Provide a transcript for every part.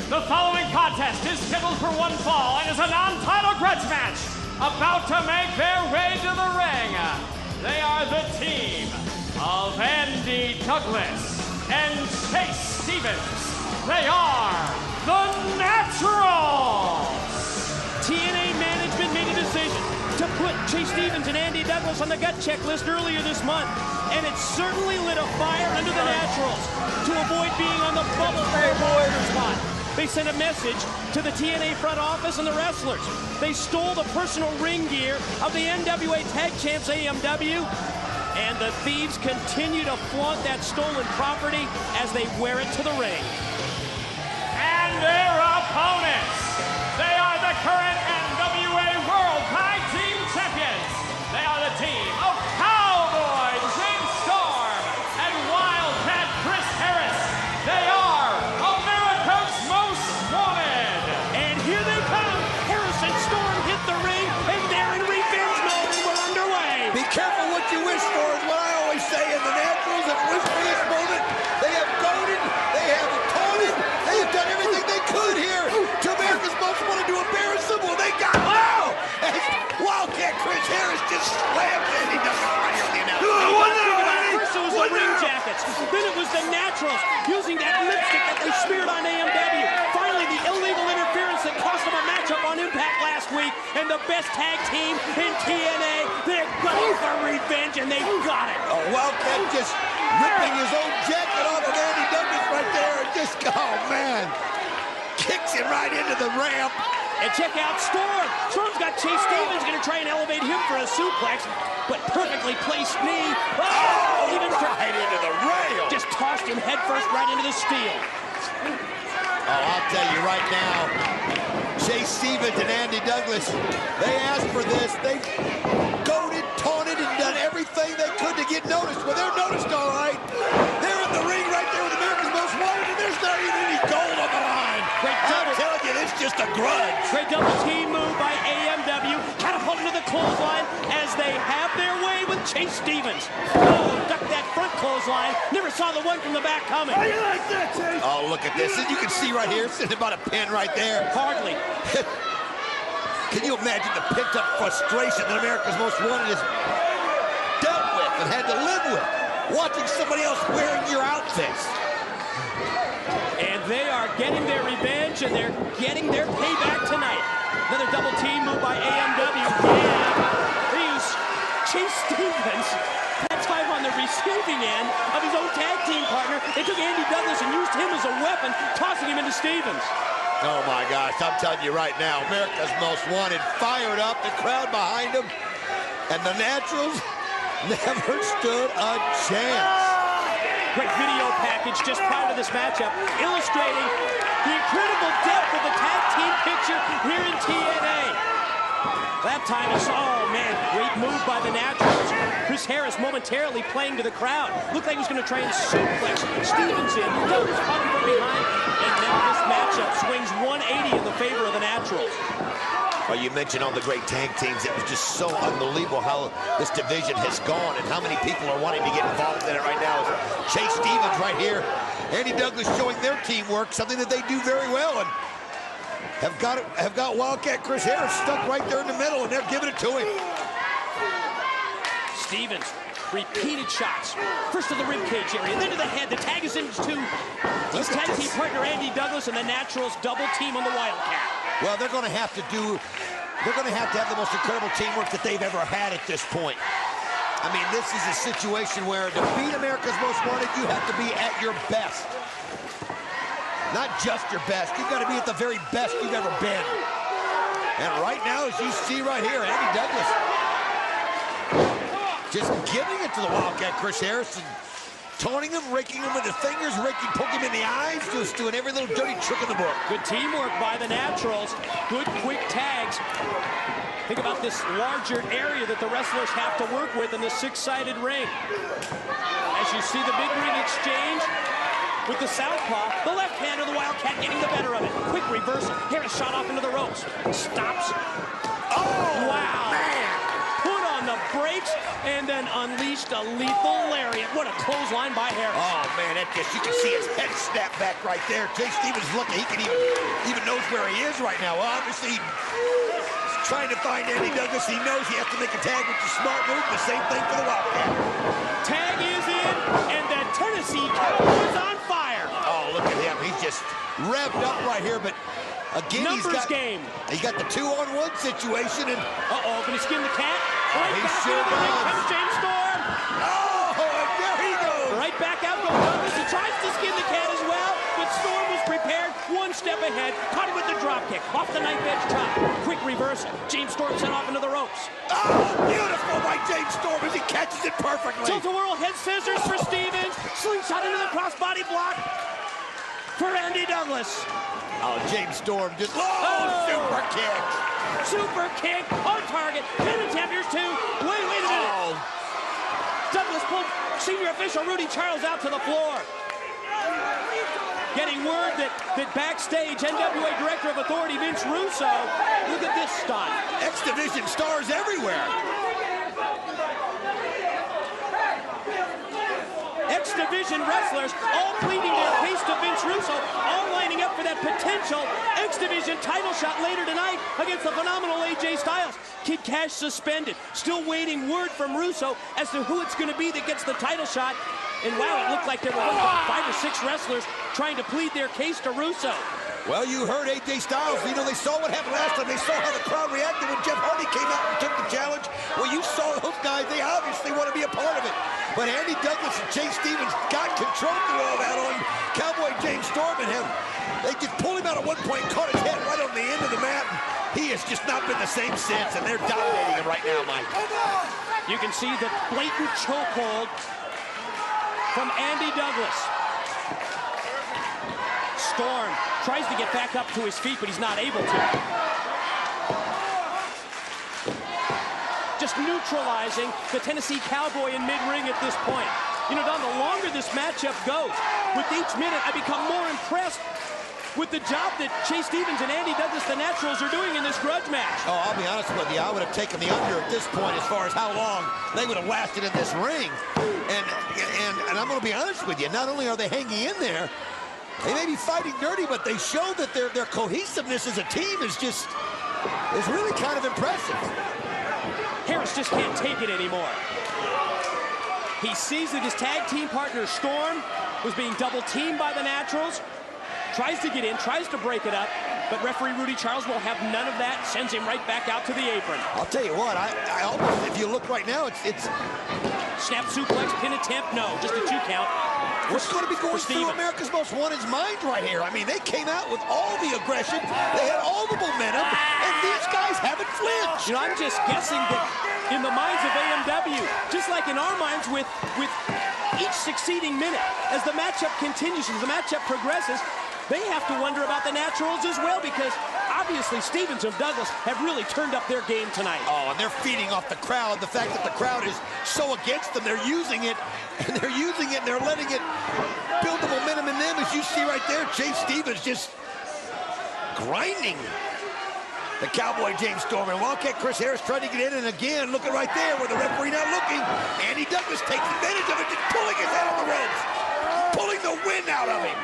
The following contest is scheduled for one fall and is a non-title grudge match. About to make their way to the ring, they are the team of Andy Douglas and Chase Stevens. They are the Naturals. TNA management made a decision to put Chase Stevens and Andy Douglas on the gut checklist earlier this month, and it certainly lit a fire under the Naturals to avoid being on the bubble spot. They sent a message to the TNA front office and the wrestlers. They stole the personal ring gear of the NWA Tag Champs AMW, and the thieves continue to flaunt that stolen property as they wear it to the ring. And their opponents, they are the current NWA World Tag Team Champions. They are the team of Cowboy James Storm and Wildcat Chris Harris. They are America's Most Wanted. And here they come. Harris and Storm hit the ring, and they're in revenge mode, and we're underway. Be careful what you wish for is what I always say. And the Naturals have wished for this moment. They have goaded, they have taunted, they have done everything they could here to America's Most Wanted to embarrass them. Well, they got as Wildcat Chris Harris just slammed Andy Douglas right here on the announcement. First it was the ring jackets, then it was the Naturals using that lipstick that they smeared on AMW. Finally, the illegal interference that cost them a matchup on Impact last week, and the best tag team in TNA. They're going for revenge, and they got it. Oh, Wildcat just ripping his own jacket off of Andy Douglas right there, and just, oh man, kicks him right into the ramp. And check out Storm. Storm's got Chase Stevens, going to try and elevate him for a suplex, but perfectly placed knee. Oh, even right into the rail. Just tossed him headfirst right into the steel. Oh, I'll tell you right now, Chase Stevens and Andy Douglas, they asked for this. They goaded, taunted, and done everything they could to get noticed. Well, they're noticed all right. They're in the ring right there with America's Most Wanted, and there's not even any gold on the line. I'm telling you, this is just a grudge. Great double team move by AMW. Catapulted to the clothesline as they have their way with Chase Stevens. Oh, ducked that front clothesline. Never saw the one from the back coming. How you like that, Chase? Oh, look at this. And you can see right here, sitting about a pin right there. Hardly. Can you imagine the pent-up frustration that America's Most Wanted has dealt with and had to live with? Watching somebody else wearing your outfits. And they are getting their revenge, and they're getting their payback tonight. Another double team move by AMW. And they use Chase Stevens, that time on the receiving end of his own tag team partner. They took Andy Douglas and used him as a weapon, tossing him into Stevens. Oh my gosh, I'm telling you right now, America's Most Wanted fired up, the crowd behind him, and the Naturals never stood a chance. Great video package just prior to this matchup, illustrating the incredible depth of the tag team picture here in TNA. That time it's, oh man, great move by the Naturals. Chris Harris momentarily playing to the crowd. Looked like he was going to try and suplex Stevens in. Douglas caught him from behind, and now this matchup swings 180 in the favor of the Naturals. Well, you mentioned all the great tag teams. It was just so unbelievable how this division has gone and how many people are wanting to get involved in it right now. Chase Stevens right here. Andy Douglas showing their teamwork, something that they do very well, and have got Wildcat Chris Harris stuck right there in the middle, and they're giving it to him. Stevens, repeated shots. First to the ribcage area, then to the head. The tag is into his tag team partner Andy Douglas, and the Naturals double team on the Wildcat. Well, they're going to have to have the most incredible teamwork that they've ever had at this point. I mean, this is a situation where to beat America's Most Wanted, you have to be at your best. Not just your best, you've got to be at the very best you've ever been. And right now, as you see right here, Andy Douglas just giving it to the Wildcat Chris Harris, and taunting him, raking him with his fingers, poking him in the eyes, just doing every little dirty trick in the book. Good teamwork by the Naturals. Good quick tags. Think about this larger area that the wrestlers have to work with in the six-sided ring. As you see the big ring exchange with the southpaw, the left hand of the Wildcat getting the better of it. Quick reversal. Harris shot off into the ropes. Stops. Oh, wow. Man. Put on the brakes. and then unleashed a lethal lariat. What a clothesline by Harris. Oh, man, that just, you can see his head snap back right there. Jay Stevens looking, he can even knows where he is right now. Well, obviously, he's trying to find Andy Douglas. He knows he has to make a tag, which is a smart move. The same thing for the Wildcat. Tag is in, and the Tennessee Cowboy's on fire. Oh, look at him. He's just revved up right here, but again, he's got the 2-on-1 situation, and can he skin the cat? Right he back sure does. Here comes James Storm. Oh, and there he goes. Right back out goes Douglas. He tries to skin the cat as well, but Storm was prepared, one step ahead, caught him with the drop kick, off the knife edge top. Quick reversal. James Storm sent off into the ropes. Oh, beautiful by James Storm as he catches it perfectly. Tilt-a-whirl head scissors for Stevens. Slingshot into the crossbody block for Andy Douglas. Oh, James Storm just, super kick. Super kick on target. Pin attempt, here's two. Wait a minute. Oh. Douglas pulled senior official Rudy Charles out to the floor. Getting word that backstage, NWA Director of Authority Vince Russo, look at this stunt. X Division stars everywhere. X Division wrestlers all pleading their case to Vince Russo, all lining up for that potential X Division title shot later tonight against the phenomenal AJ Styles. Kid Cash suspended, still waiting word from Russo as to who it's going to be that gets the title shot. And wow, it looked like there were about 5 or 6 wrestlers trying to plead their case to Russo. Well, you heard AJ Styles. You know, they saw what happened last time. They saw how the crowd reacted when Jeff Hardy came out and took the challenge. Well, you saw those guys. They obviously want to be a part of it. But Andy Douglas and Chase Stevens got control through all that on Cowboy James Storm and him. They just pulled him out at one point, caught his head right on the end of the mat. He has just not been the same since, and they're dominating him right now, Mike. You can see the blatant chokehold from Andy Douglas. Storm tries to get back up to his feet, but he's not able to. Just neutralizing the Tennessee Cowboy in mid-ring at this point. You know, Don, the longer this matchup goes, with each minute, I become more impressed with the job that Chase Stevens and Andy Douglas, the Naturals, are doing in this grudge match. Oh, I'll be honest with you. I would have taken the under at this point as far as how long they would have lasted in this ring. And I'm going to be honest with you. Not only are they hanging in there, they may be fighting dirty, but they show that their cohesiveness as a team is really kind of impressive. Harris just can't take it anymore. He sees that his tag team partner, Storm, was being double-teamed by the Naturals. Tries to get in, tries to break it up, but referee Rudy Charles will have none of that, sends him right back out to the apron. I'll tell you what, I almost, if you look right now, it's snap suplex, pin attempt, no, just a 2 count. What's going to be going through America's Most Wanted's mind right here? I mean, they came out with all the aggression, they had all the momentum, and these guys haven't flinched. You know, I'm just guessing that in the minds of AMW, just like in our minds with each succeeding minute, as the matchup continues, as the matchup progresses, they have to wonder about the Naturals as well, because obviously Stevens and Douglas have really turned up their game tonight. Oh, and they're feeding off the crowd. The fact that the crowd is so against them, they're using it, and they're letting it build the momentum in them. As you see right there, Chase Stevens just grinding the Cowboy James Storm. And Wildcat Chris Harris trying to get in, and again, looking right there where the referee not looking. Andy Douglas takes advantage of it, just pulling his head on the ropes, pulling the wind out of him.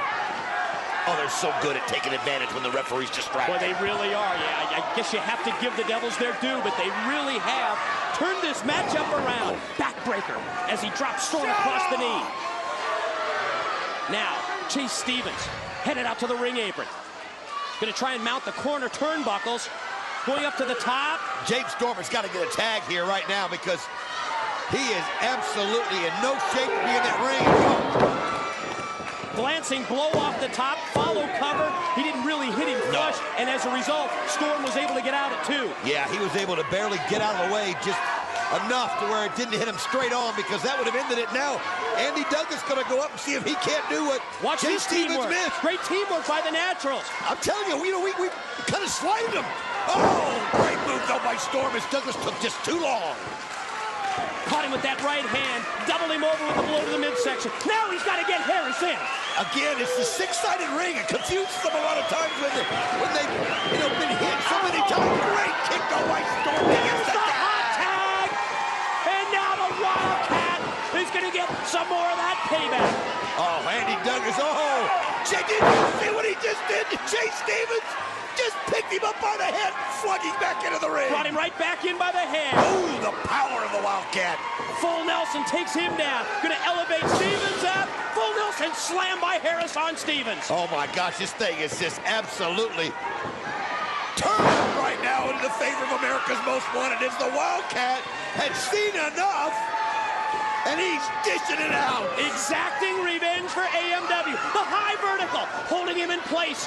Oh, they're so good at taking advantage when the referee's distracted. Well, they really are. Yeah, I guess you have to give the Devils their due, but they really have turned this matchup around. Backbreaker as he drops Storm across the knee. Now, Chase Stevens headed out to the ring apron. Going to try and mount the corner turnbuckles. Going up to the top. James Storm has got to get a tag here right now because he is absolutely in no shape to be in that ring. Glancing blow off the top, follow cover. He didn't really hit him flush, and as a result, Storm was able to get out at 2. Yeah, he was able to barely get out of the way, just enough to where it didn't hit him straight on, because that would have ended it. Now, Andy Douglas going to go up and see if he can't do what Chase Stevens missed. Great teamwork by the Naturals. I'm telling you, we kind of slided him. Oh, great move though by Storm as Douglas took just too long. Caught him with that right hand, doubled him over with a blow to the midsection. Now he's got to get Harris in. Again, it's the 6-sided ring. It confuses them a lot of times when they've been hit so many times. Great kick though by Storm against the hot tag, and now the some more of that payback. Oh, Andy Douglas. Oh, did you see what he just did to Chase Stevens? Just picked him up by the head and flung him back into the ring. Brought him right back in by the head. Ooh, the power of the Wildcat. Full Nelson takes him down. Gonna elevate Stevens up. Full Nelson slammed by Harris on Stevens. Oh my gosh, this thing is just absolutely turned right now into the favor of America's Most Wanted. As the Wildcat had seen enough, and he's dishing it out. Exacting revenge for AMW. The high vertical, holding him in place.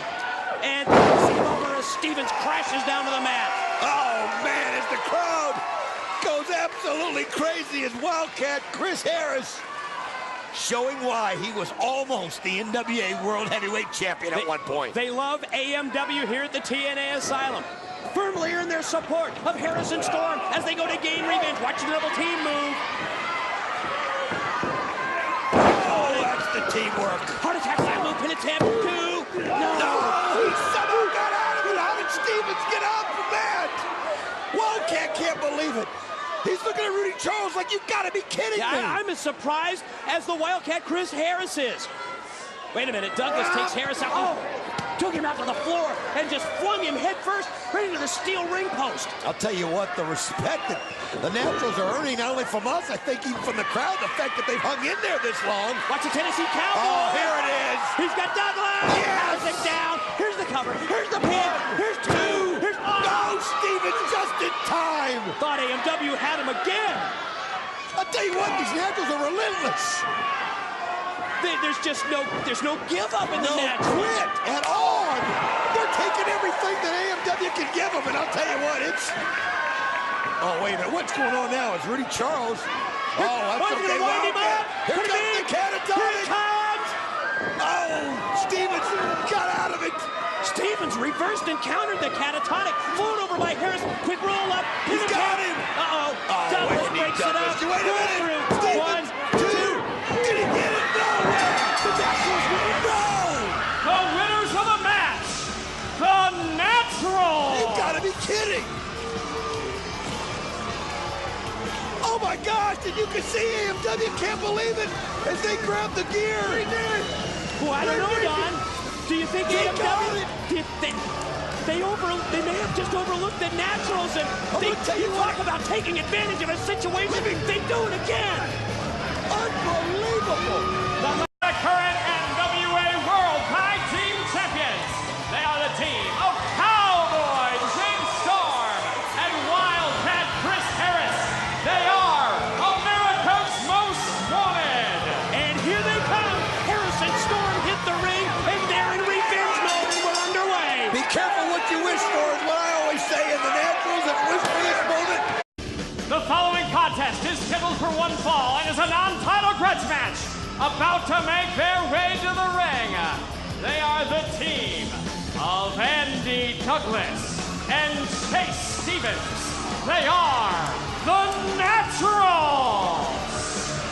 And over as Stevens crashes down to the mat. Oh man, as the crowd goes absolutely crazy as Wildcat Chris Harris showing why he was almost the NWA World Heavyweight Champion at one point. They love AMW here at the TNA Asylum. Firmly earn their support of Harris and Storm as they go to gain revenge. Watch the double team move. Oh, that's the teamwork. Heart attack, side move, pin attempt, 2. No. He somehow got out of it. How did Stevens get up from that? Wildcat can't believe it. He's looking at Rudy Charles like, you've got to be kidding me. I'm as surprised as the Wildcat Chris Harris is. Wait a minute, Douglas takes Harris out. Oh, took him out to the floor and just flung him headfirst right into the steel ring post. I'll tell you what, the respect that the Naturals are earning, not only from us, I think even from the crowd, the fact that they've hung in there this long. Watch the Tennessee Cowboy. Oh, here it is. He's got Douglas. Yes. Isaac down. Here's the cover. Here's the pin. Here's 2. Here's No, Stevens just in time. Thought AMW had him again. I'll tell you what, these Naturals are relentless. There's no give up in the No Naturals. quit at all. They're taking everything that AMW can give them, and I'll tell you what, it's... Oh, wait a minute, what's going on now? It's Rudy Charles. Oh, that's he's okay. gonna wind him up. Here comes the catatonic. Here it comes. Oh, Stevens got out of it. Stevens reversed and countered the catatonic. Flown over by Harris. Quick roll up. He's got him. Uh-oh. Oh, Douglas wait, breaks it Douglas. up. Wait a minute. Stevens, 1, 2. Did he get it? No. The Naturals win. No. The winners of the match, the Naturals. You've got to be kidding. Oh my gosh, and you can see AMW can't believe it as they grab the gear. They did. Well, I don't know, Don. Do you think They AMW... got it. They may have just overlooked the Naturals, and I'm gonna tell you what. talk about taking advantage of a situation. They do it again. Unbelievable. The current NWA World Tag Team Champions. They are the team of Cowboy James Storm and Wildcat Chris Harris. They are America's Most Wanted. And here they come. Harris and Storm hit the ring, and they're in revenge mode, and we're underway. Be careful what you wish for is what I always say, and the Naturals have wished for this moment. The following contest is scheduled for one fall and is a non-title grudge match. About to make their way to the ring, they are the team of Andy Douglas and Chase Stevens. They are the Naturals.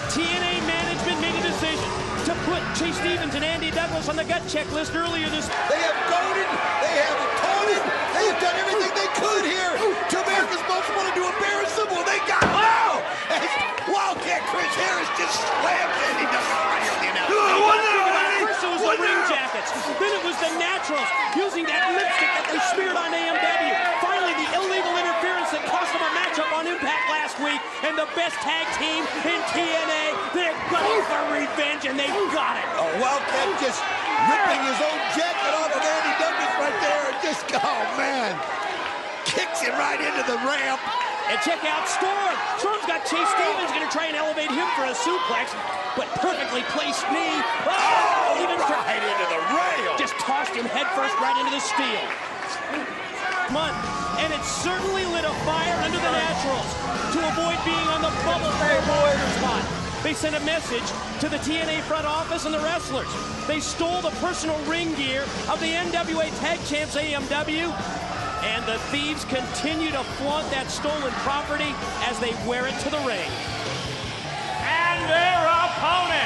TNA management made a decision to put Chase Stevens and Andy Douglas on the gut checklist earlier this... They have goaded, they have taunted, they have done everything they could here to America's Most Wanted to embarrass them. Well, they got now. As Wildcat Chris Harris just slams Andy Douglas right here on the announcement. First it was the ring jackets, then it was the Naturals using that lipstick that they smeared on AMW. Finally, the illegal interference that cost them a matchup on Impact last week, and the best tag team in TNA. They're going for revenge, and they've got it. Oh, Wildcat just ripping his own jacket off of Andy Douglas right there, and just, oh man, kicks him right into the ramp. And check out Storm. Storm's got Chase Stevens, going to try and elevate him for a suplex, but perfectly placed knee. Oh, Even right into the rail. just tossed him headfirst right into the steel. And it certainly lit a fire under the Naturals to avoid being on the bubble for a warrior spot. They sent a message to the TNA front office and the wrestlers. They stole the personal ring gear of the NWA Tag Champs AMW, and the thieves continue to flaunt that stolen property as they wear it to the ring. And their opponent,